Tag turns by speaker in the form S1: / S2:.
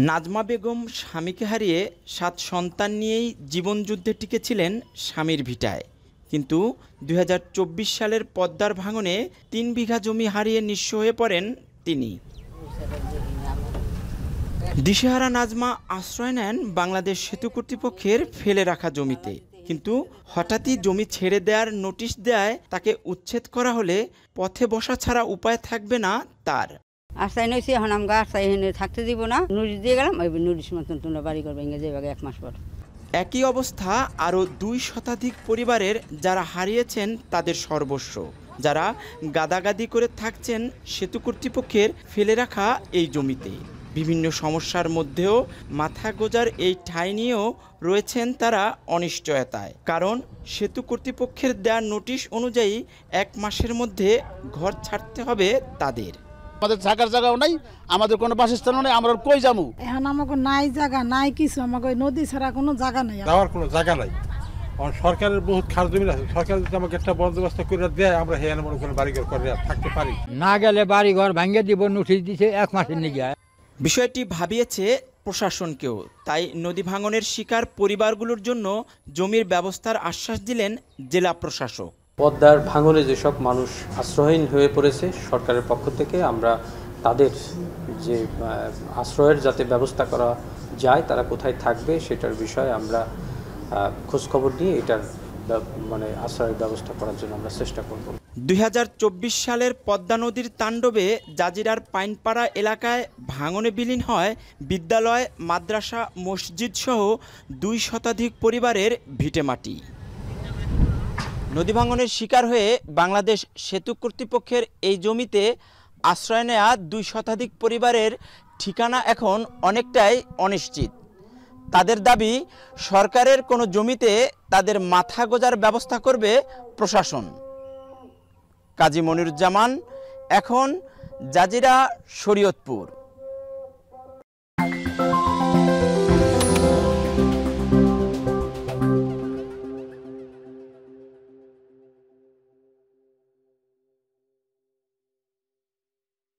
S1: নাজমা বেগম স্বামীকে হারিয়ে ৭ সন্তান নিয়েই জীবনযুদ্ধে টিকেছিলেন স্বামীর ভিটায়। কিন্তু ২০২৪ সালের পদ্মার ভাঙনে ৩ বিঘা জমি হারিয়ে নিঃস্ব হয়ে পড়েন তিনি। দিশেহারা নাজমা আশ্রয় নেন বাংলাদেশ সেতু কর্তৃপক্ষের ফেলে রাখা জমিতে। কিন্তু হঠাৎই জমি ছেড়ে দেওয়ার নোটিশ দেয় তাকে উচ্ছেদ করা হলে পথে বসা ছাড়া উপায় থাকবে না তার।
S2: আশ্রয় নইছি, এখন আমরা আশ্রয় থাকতে দিব না, নোটিশ দিয়ে গেলাম, ওই নোটিশ মতন তোমরা বাড়ি করবে ইংরেজি ১ মাস পর।
S1: একই অবস্থা আরও ২ শতাধিক পরিবারের, যারা হারিয়েছেন তাদের সর্বস্ব, যারা গাদাগাদি করে থাকছেন সেতু কর্তৃপক্ষের ফেলে রাখা এই জমিতে। বিভিন্ন সমস্যার মধ্যেও মাথা গোঁজার এই ঠাঁই নিয়েও রয়েছেন তারা অনিশ্চয়তায়। কারণ সেতু কর্তৃপক্ষের দেওয়া নোটিশ অনুযায়ী ১ মাসের মধ্যে ঘর ছাড়তে হবে তাদের।
S3: আমাদের থাকার জায়গাও নাই, আমাদের কোনো বাসস্থানও নেই, আমরা কই যাবো?
S4: এখন আমাকে নাই জায়গা নাই কিছু, আমাকে নদী ছাড়া কোনো জায়গা নাই,
S5: যাওয়ার কোনো জায়গা নাই। সরকারের বহুত খাস জমি আছে, সরকার যদি আমাকে একটা বন্দোবস্ত করে দেয় আমরা হেয়ান মনে করে বাড়িঘর করে থাকতে পারি।
S6: না গেলে বাড়িঘর ভাঙিয়ে দিব, নোটিশ দিছে ১ মাসের নিগে।
S1: বিষয়টি ভাবিয়েছে প্রশাসনকেও। তাই নদী ভাঙনের শিকার পরিবারগুলোর জন্য জমির ব্যবস্থার আশ্বাস দিলেন জেলা প্রশাসক।
S7: পদ্মার ভাঙনে যেসব মানুষ আশ্রয়হীন হয়ে পড়েছে, সরকারের পক্ষ থেকে আমরা তাদের যে আশ্রয়ের যাতে ব্যবস্থা করা যায়, তারা কোথায় থাকবে সেটার বিষয়ে আমরা খোঁজখবর নিয়ে এটার আশ্রয়ের ব্যবস্থা করার জন্য আমরা চেষ্টা করব।
S1: ২০২৪ সালের পদ্মা নদীর তাণ্ডবে জাজিরার পাইনপাড়া এলাকায় ভাঙনে বিলীন হয় বিদ্যালয়, মাদ্রাসা, মসজিদ সহ ২ শতাধিক পরিবারের ভিটেমাটি। নদী ভাঙনের শিকার হয়ে বাংলাদেশ সেতু কর্তৃপক্ষের এই জমিতে আশ্রয় নেয়া ২ শতাধিক পরিবারের ঠিকানা এখন অনেকটাই অনিশ্চিত। তাদের দাবি, সরকারের কোনো জমিতে তাদের মাথা গোঁজার ব্যবস্থা করবে প্রশাসন। কাজী মনিরুজ্জামান, এখন জাজিরা, শরীয়তপুর।